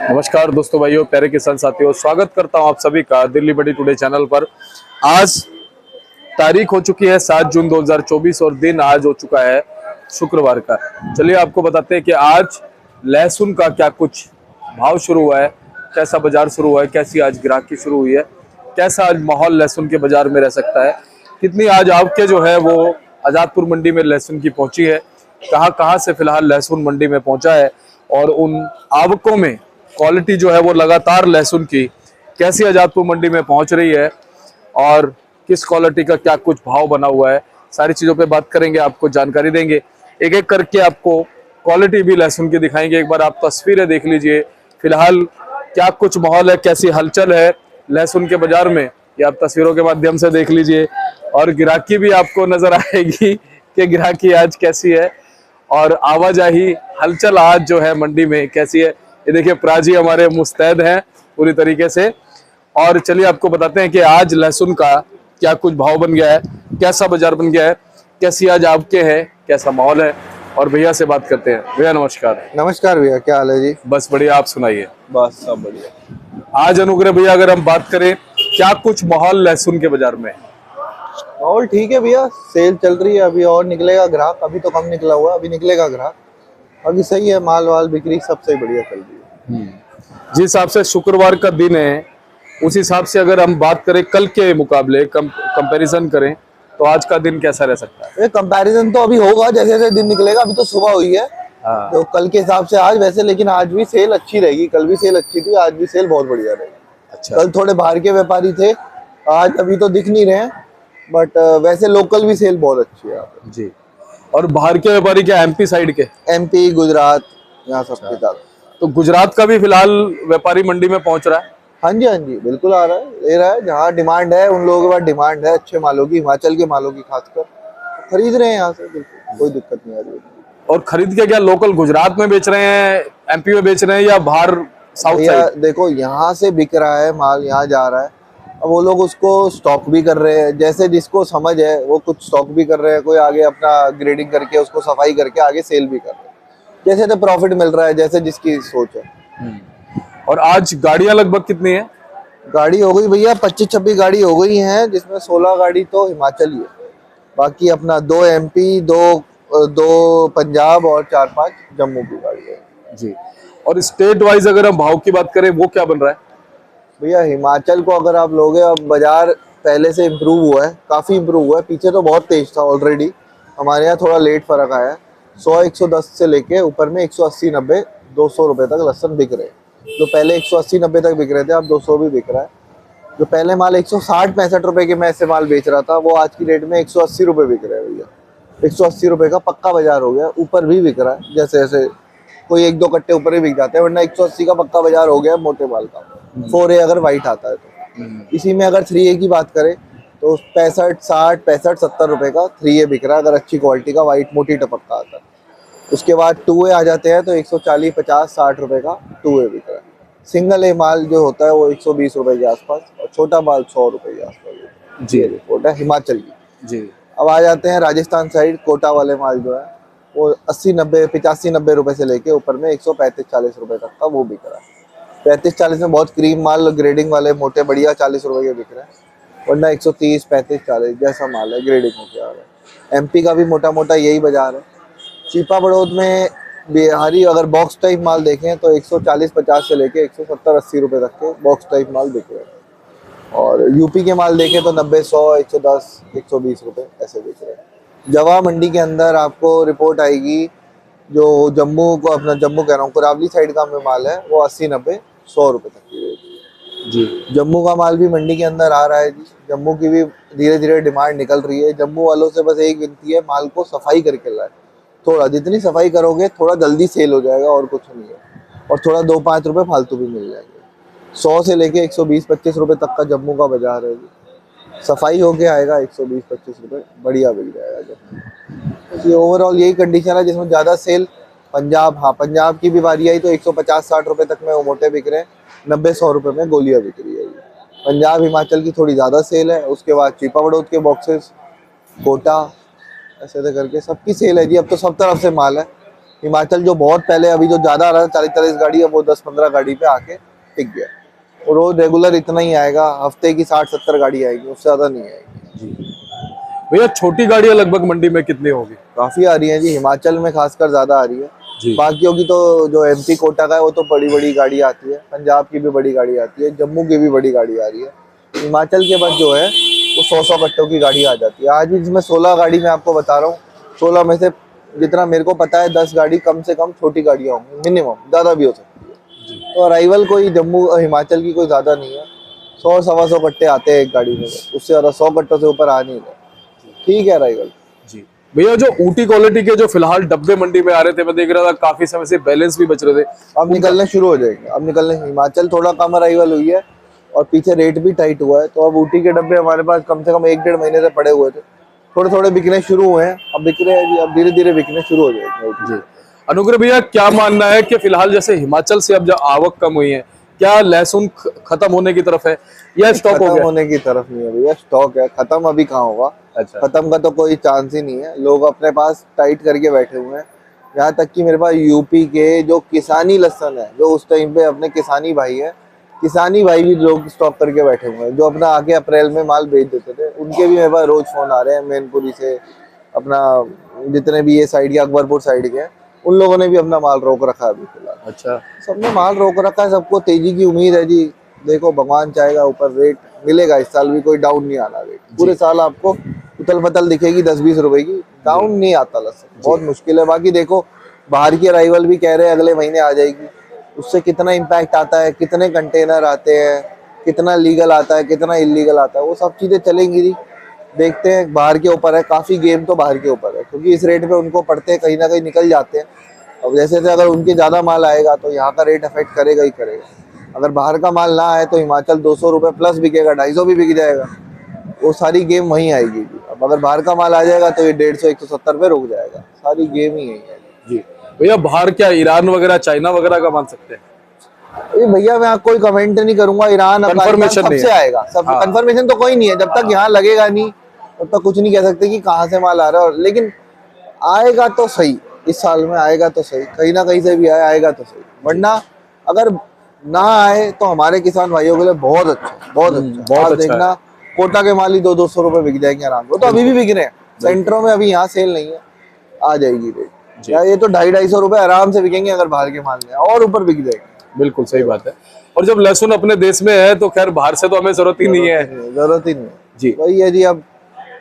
नमस्कार दोस्तों, भाइयों, प्यारे किसान साथियों, स्वागत करता हूं आप सभी का दिल्ली बड़ी टुडे चैनल पर। आज तारीख हो चुकी है 7 जून 2024 और दिन आज हो चुका है शुक्रवार का। चलिए आपको बताते हैं कि आज लहसुन का क्या कुछ भाव शुरू हुआ है, कैसा बाजार शुरू हुआ है, कैसी आज ग्राहकी शुरू हुई है, कैसा आज माहौल लहसुन के बाजार में रह सकता है, कितनी आज आवकें जो है वो आजादपुर मंडी में लहसुन की पहुंची है, कहां से फिलहाल लहसुन मंडी में पहुंचा है और उन आवकों में क्वालिटी जो है वो लगातार लहसुन की कैसी आजादपुर मंडी में पहुंच रही है और किस क्वालिटी का क्या कुछ भाव बना हुआ है, सारी चीजों पे बात करेंगे, आपको जानकारी देंगे। एक एक करके आपको क्वालिटी भी लहसुन की दिखाएंगे। एक बार आप तस्वीरें देख लीजिए, फिलहाल क्या कुछ माहौल है, कैसी हलचल है लहसुन के बाजार में, ये आप तस्वीरों के माध्यम से देख लीजिए। और गिराकी भी आपको नजर आएगी कि गिराकी आज कैसी है और आवाजाही हलचल आज जो है मंडी में कैसी है। ये देखिए, प्राजी हमारे मुस्तैद हैं पूरी तरीके से। और चलिए आपको बताते हैं कि आज लहसुन का क्या कुछ भाव बन गया है, कैसा बाजार बन गया है, कैसी आज आपके है, कैसा माहौल है। और भैया से बात करते हैं। भैया नमस्कार। नमस्कार भैया, क्या हाल है जी? बस बढ़िया, आप सुनाइए। बस सब बढ़िया। आज अनुग्रह भैया, अगर हम बात करें क्या कुछ माहौल लहसुन के बाजार में? और ठीक है भैया, सेल चल रही है, अभी और निकलेगा ग्राहक, अभी तो कम निकला हुआ है, अभी निकलेगा ग्राहक। अभी सही है, माल वाल बिक्री सबसे बढ़िया चल रही है। जिस हिसाब से शुक्रवार का दिन है, उस हिसाब से अगर हम बात करें कल के मुकाबले कंपैरिजन करें तो आज का दिन कैसा रह सकता है? ये कंपैरिजन तो अभी होगा जैसे जैसे दिन निकलेगा, अभी तो सुबह हुई है। हाँ। तो कल के हिसाब से आज वैसे, लेकिन आज भी सेल अच्छी रहेगी, कल भी सेल अच्छी थी, आज भी सेल बहुत बढ़िया रहेगी। अच्छा। कल थोड़े बाहर के व्यापारी थे, आज अभी तो दिख नहीं रहे, बट वैसे लोकल भी सेल बहुत अच्छी है यहाँ पे जी। और बाहर के व्यापारी क्या एमपी साइड के? एमपी गुजरात यहाँ सबके साथ। तो गुजरात का भी फिलहाल व्यापारी मंडी में पहुंच रहा है? हाँ जी, हाँ जी, बिल्कुल आ रहा है, ले रहा है। जहाँ डिमांड है उन लोगों के पास डिमांड है अच्छे मालों की, हिमाचल के मालों की खासकर, खरीद रहे हैं यहाँ से, बिल्कुल कोई दिक्कत नहीं आ रही है। और खरीद के क्या लोकल गुजरात में बेच रहे हैं, एमपी में बेच रहे हैं या बाहर साउथ साइड? देखो, यहाँ से बिक रहा है माल, यहाँ जा रहा है, अब वो लोग उसको स्टॉक भी कर रहे हैं, जैसे जिसको समझ है वो कुछ स्टॉक भी कर रहे हैं, कोई आगे अपना ग्रेडिंग करके उसको सफाई करके आगे सेल भी कर रहे हैं, जैसे तो प्रॉफिट मिल रहा है, जैसे जिसकी सोच है। और आज गाड़ियां लगभग कितनी है? गाड़ी हो गई भैया 25-26 गाड़ी हो गई हैं, जिसमें 16 गाड़ी तो हिमाचल ही है, बाकी अपना 2 एमपी, दो पंजाब और 4-5 जम्मू की गाड़ी है जी। और स्टेट वाइज अगर हम भाव की बात करें, वो क्या बन रहा है? भैया? हिमाचल को अगर आप लोगे, अब बाजार पहले से इम्प्रूव हुआ है, काफ़ी इम्प्रूव हुआ है, पीछे तो बहुत तेज था ऑलरेडी, हमारे यहाँ थोड़ा लेट फर्क आया है। 100-110 से लेके ऊपर में 180-90, 200 रुपये तक लहसुन बिक रहे हैं। जो पहले 180-90 तक बिक रहे थे, अब 200 भी बिक रहा है। जो पहले माल 160-65 रुपए के मैं ऐसे माल बेच रहा था, वो आज की डेट में 180 रुपये बिक रहे हैं भैया। 180 रुपये का पक्का बाजार हो गया, ऊपर भी बिक रहा है, जैसे जैसे कोई 1-2 कट्टे ऊपर भी बिक जाते हैं, वरना 180 का पक्का बाजार हो गया मोटे माल का। 4A अगर वाइट आता है तो इसी में अगर 3A की बात करें तो 65, 60, 65, 70 रुपए का 3A बिक रहा है, अगर अच्छी क्वालिटी का वाइट मोटी टपक का आता है। उसके बाद 2A आ जाते हैं तो 140, 50, 60 रुपए का 2A बिक रहा है। सिंगल ए माल जो होता है वो 120 रुपए के आसपास, और छोटा माल 100 रुपए के आसपास। जी। रिपोर्ट है हिमाचल की। जी। अब आ जाते हैं राजस्थान साइड, कोटा वाले माल जो है वो 80-90, 85-90 रुपए से लेके ऊपर में 135-40 रुपए तक का वो बिक रहा है। 35-40 में बहुत क्रीम माल, ग्रेडिंग वाले मोटे बढ़िया 40 रुपए के बिक रहे हैं, वरना 130, 35, 40 जैसा माल है ग्रेडिंग होके आ रहा है। एमपी का भी मोटा मोटा यही बाजार है। चीपा बड़ौद में बिहारी अगर बॉक्स टाइप माल देखें तो 140-50 से लेके 170-80 रुपए तक के बॉक्स टाइप माल बिक रहे हैं, और यूपी के माल देखें तो 90, 100, 110, 120 रुपए ऐसे बिक रहे हैं। जवा मंडी के अंदर आपको रिपोर्ट आएगी, जो जम्मू को, अपना जम्मू कह रहा हूँ, कुरावली साइड का में माल है वो 80-90, 100 रुपए तक की रेट। जी। जम्मू का माल भी मंडी के अंदर आ रहा है जी, जम्मू की भी धीरे धीरे डिमांड निकल रही है। जम्मू वालों से बस एक विनती है, माल को सफाई करके लाए, थोड़ा जितनी सफाई करोगे थोड़ा जल्दी सेल हो जाएगा, और कुछ नहीं है, और थोड़ा 2-5 रुपए फालतू भी मिल जाएंगे। 100 से लेके 120-25 रुपए तक का जम्मू का बाजार है जी, सफाई होके आएगा 120-25 रुपए बढ़िया बिक जाएगा जब। ये ओवरऑल यही कंडीशन है, जिसमें ज़्यादा सेल पंजाब, हाँ पंजाब की भी बारी आई तो 150-60 रुपए तक में वो मोटे बिक रहे हैं, 90-100 रुपए में गोलियां बिक रही है। पंजाब हिमाचल की थोड़ी ज़्यादा सेल है। उसके बाद चीपा बड़ौद के बॉक्सेस, कोटा, ऐसे करके सबकी सेल है जी। अब तो सब तरफ से माल है, हिमाचल जो बहुत पहले, अभी जो ज्यादा आ रहा है 40-40 गाड़ी है, वो 10-15 गाड़ी पे आके टिक गया। और रोज रेगुलर इतना ही आएगा, हफ्ते की 60-70 गाड़ी आएगी, उससे ज्यादा नहीं आएगी। जी भैया, छोटी गाड़ियां लगभग मंडी में कितनी होगी? काफी आ रही है जी, हिमाचल में खासकर ज्यादा आ रही है। जी बाकियों की तो जो एमपी कोटा का है वो तो बड़ी बड़ी गाड़ी आती है, पंजाब की भी बड़ी गाड़ी आती है, जम्मू की भी बड़ी गाड़ी आ रही है। हिमाचल के बस जो है वो 100-100 कट्टों की गाड़ी आ जाती है। आज भी जिसमें 16 गाड़ी मैं आपको बता रहा हूँ, 16 में से जितना मेरे को पता है 10 गाड़ी कम से कम छोटी गाड़ियाँ होंगी मिनिमम, ज्यादा भी हो सकती है। तो अराइवल कोई जम्मू हिमाचल की कोई ज्यादा नहीं है, 100-125 कट्टे आते हैं एक गाड़ी में, उससे ज्यादा 100 कट्टों से ऊपर आ नहीं रहे। ठीक है अराइवल। जी भैया, जो ऊटी क्वालिटी के जो फिलहाल डब्बे मंडी में आ रहे थे, मैं देख रहा था काफी समय से बैलेंस भी बच रहे थे, अब निकलने शुरू हो जाएंगे, अब निकलने। हिमाचल थोड़ा कम अराइवल हुई है और पीछे रेट भी टाइट हुआ है, तो अब ऊटी के डब्बे हमारे पास कम से कम 1-1.5 महीने से पड़े हुए थे, थोड़े थोड़े बिकने शुरू हुए हैं, अब बिक रहे हैं जी, अब धीरे धीरे बिकने शुरू हो जाएंगे। जी अनुग्रह भैया, क्या मानना है कि फिलहाल जैसे हिमाचल से अब जो आवक कम हुई है, क्या लहसुन खत्म होने की तरफ है या स्टॉक हो खत्म गया? होने की तरफ नहीं है भैया, स्टॉक है, खत्म अभी कहाँ होगा। अच्छा। खत्म का तो कोई चांस ही नहीं है, लोग अपने पास टाइट करके बैठे हुए हैं। यहाँ तक कि मेरे पास यूपी के जो किसानी लहसुन है, जो उस टाइम पे अपने किसानी भाई है, किसानी भाई भी लोग स्टॉक करके बैठे हुए हैं, जो अपना आके अप्रैल में माल बेच देते थे, उनके भी मेरे पास रोज फोन आ रहे हैं। मैनपुरी से, अपना जितने भी ये साइड के अकबरपुर साइड के हैं, उन लोगों ने भी अपना माल रोक रखा है अभी फिलहाल। अच्छा। सबने माल रोक रखा है, सबको तेजी की उम्मीद है जी। देखो भगवान चाहेगा ऊपर रेट मिलेगा, इस साल भी कोई डाउन नहीं आना रेट, पूरे साल आपको उथल पथल दिखेगी 10-20 रुपए की, डाउन नहीं आता लहसुन, बहुत मुश्किल है। बाकी देखो बाहर की अराइवल भी कह रहे हैं अगले महीने आ जाएगी, उससे कितना इम्पैक्ट आता है, कितने कंटेनर आते हैं, कितना लीगल आता है, कितना इलीगल आता है, वो सब चीजें चलेंगी जी। देखते हैं, बाहर के ऊपर है, काफी गेम तो बाहर के ऊपर है, क्योंकि इस रेट पे उनको पड़ते हैं, कहीं ना कहीं निकल जाते हैं। अब जैसे थे, अगर उनके ज्यादा माल आएगा तो यहाँ का रेट अफेक्ट करेगा ही करेगा। अगर बाहर का माल ना आए तो हिमाचल 200 रुपये प्लस बिकेगा, 250 भी बिक जाएगा, वो सारी गेम वहीं आएगी जी। अब अगर बाहर का माल आ जाएगा तो ये 150-170 पे रुक जाएगा, सारी गेम ही यही है जी भैया, बाहर क्या ईरान वगैरह, चाइना वगैरह का मान सकते हैं? अरे भैया मैं कोई कमेंट नहीं करूंगा, ईरान Confirmation अफगानिस्तान नहीं सबसे है। आएगा, सब हाँ। कंफर्मेशन तो कोई नहीं है, जब तक यहाँ लगेगा नहीं तब तक कुछ नहीं कह सकते कि कहाँ से माल आ रहा है। लेकिन आएगा तो सही, इस साल में आएगा तो सही, कहीं ना कहीं से भी आएगा तो सही, वरना अगर ना आए तो हमारे किसान भाइयों के लिए बहुत अच्छा, बहुत अच्छा। बहुत आप अच्छा देखना कोटा के माल ही 200-200 रुपए बिक जाएंगे आराम से, वो तो अभी भी बिक रहे हैं सेंटरों में, अभी यहाँ सेल नहीं है, आ जाएगी रेट। या ये तो 250-250 रुपए आराम से बिकेंगे अगर बाहर के माल में, और ऊपर बिक जाएंगे। बिल्कुल सही बात है। और जब लहसुन अपने देश में है तो खैर बाहर से तो हमें जरूरत ही नहीं है। जरूरत ही नहीं जी। वही है जी। अब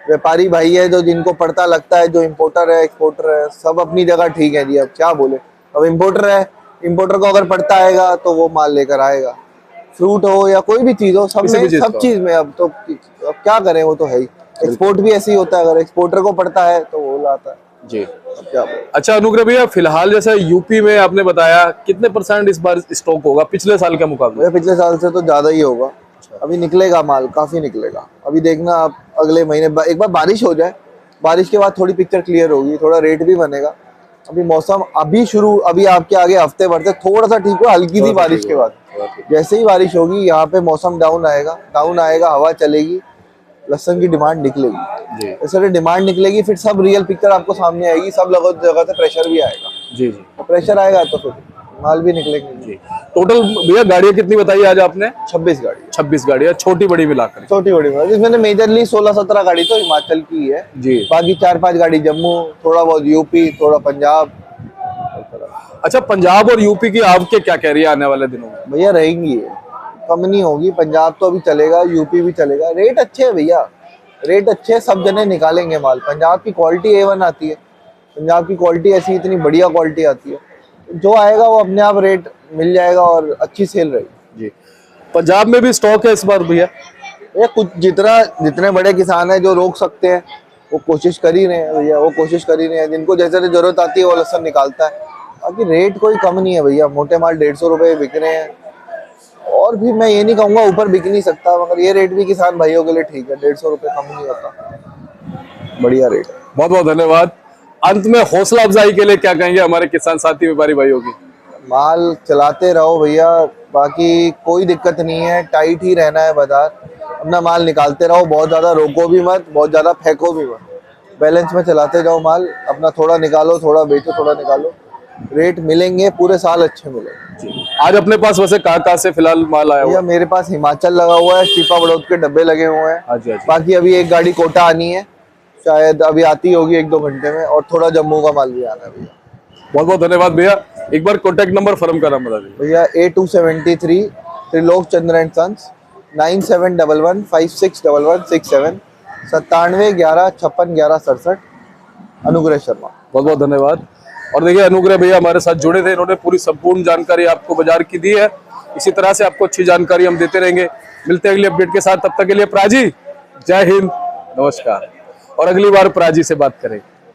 व्यापारी भाई है जो जिनको पड़ता लगता है, जो इम्पोर्टर है एक्सपोर्टर है, सब अपनी जगह ठीक है जी। अब क्या बोले, अब इम्पोर्टर है, इम्पोर्टर को अगर पड़ता आएगा तो वो माल लेकर आएगा, फ्रूट हो या कोई भी चीज हो, सब किसी भी में चीज सब का। चीज में। अब तो अब क्या करें, वो तो है ही। एक्सपोर्ट भी ऐसे ही होता है, अगर एक्सपोर्टर को पड़ता है तो वो लाता है। जी। अब क्या बोले। अच्छा अनुग्रह भैया, फिलहाल जैसे यूपी में आपने बताया, कितने % इस बार स्टॉक होगा पिछले साल के मुकाबले? भैया पिछले साल से तो ज्यादा ही होगा, अभी निकलेगा माल, काफी निकलेगा। अभी देखना आप अगले महीने एक बार बारिश हो जाए, बारिश के बाद थोड़ी पिक्चर क्लियर होगी, थोड़ा रेट भी बनेगा। अभी मौसम अभी शुरू, अभी आपके आगे हफ्ते भर से थोड़ा सा ठीक हुआ, हल्की सी बारिश के बाद। जैसे ही बारिश होगी यहाँ पे मौसम डाउन आएगा, हवा चलेगी, लहसुन की डिमांड निकलेगी। जी ऐसे डिमांड निकलेगी, फिर सब रियल पिक्चर आपको सामने आएगी, सब जगह से प्रेशर भी आएगा। जी जी तो प्रेशर आएगा तो फिर माल भी निकलेंगे जी। टोटल भैया गाड़ियां कितनी बताई आज आपने? 26 गाड़ी, 26 गाड़ियां, छोटी बड़ी मिलाकर। छोटी बड़ी गाड़ी, जिसमें मेजरली 16-17 गाड़ी तो हिमाचल की है जी। बाकी 4-5 गाड़ी जम्मू, थोड़ा बहुत यूपी, थोड़ा पंजाब। अच्छा, पंजाब और यूपी की आपके क्या कह रही है आने वाले दिनों में? भैया रहेंगी, कम नहीं होगी। पंजाब तो अभी चलेगा, यूपी भी चलेगा, रेट अच्छे है भैया, रेट अच्छे है, सब जने निकालेंगे माल। पंजाब की क्वालिटी A1 आती है, पंजाब की क्वालिटी ऐसी इतनी बढ़िया क्वालिटी आती है, जो आएगा वो अपने आप रेट मिल जाएगा और अच्छी सेल रहेगी। जी। पंजाब में भी स्टॉक है इस बार भैया? ये कुछ जितने बड़े किसान हैं जो रोक सकते हैं वो कोशिश कर ही रहे हैं भैया, वो कोशिश कर ही रहे हैं। जिनको जैसे जरूरत आती है वो लहसुन निकालता है। बाकी रेट कोई कम नहीं है भैया, मोटे माल 150 रुपये बिक रहे हैं, और भी मैं ये नहीं कहूँगा ऊपर बिक नहीं सकता, मगर ये रेट भी किसान भाइयों के लिए ठीक है, 150 रुपये कम नहीं होता, बढ़िया रेट है। बहुत बहुत धन्यवाद। अंत में हौसला अफजाई के लिए क्या कहेंगे हमारे किसान साथी व्यापारी भाइयों की? माल चलाते रहो भैया, बाकी कोई दिक्कत नहीं है, टाइट ही रहना है बाजार, अपना माल निकालते रहो, बहुत ज्यादा रोको भी मत, बहुत ज्यादा फेंको भी मत, बैलेंस में चलाते जाओ माल अपना, थोड़ा निकालो, थोड़ा बेचो, थोड़ा निकालो, रेट मिलेंगे, पूरे साल अच्छे मिलेंगे। आज अपने पास वैसे कहाँ से फिलहाल माल आया हुआ भैया है? मेरे पास हिमाचल लगा हुआ है, चीपा बड़ौद के डब्बे लगे हुए हैं। हाँ जी, हाँ जी। बाकी अभी एक गाड़ी कोटा आनी है, शायद अभी आती होगी 1-2 घंटे में, और थोड़ा जम्मू का माल भी आना है भैया। बहुत बहुत धन्यवाद भैया। एक बार कॉन्टेक्ट नंबर फर्म का नाम बता दीजिए। भैया A273 Trilok Chandra and sons, 9711561167, 9711561167, अनुग्रह शर्मा। बहुत बहुत धन्यवाद। और देखिए अनुग्रह भैया हमारे साथ जुड़े थे, इन्होंने पूरी संपूर्ण जानकारी आपको बाजार की दी है। इसी तरह से आपको अच्छी जानकारी हम देते रहेंगे। मिलते हैं अगली अपडेट के साथ, तब तक के लिए प्राजी जय हिंद, नमस्कार। और अगली बार प्राजी से बात करें।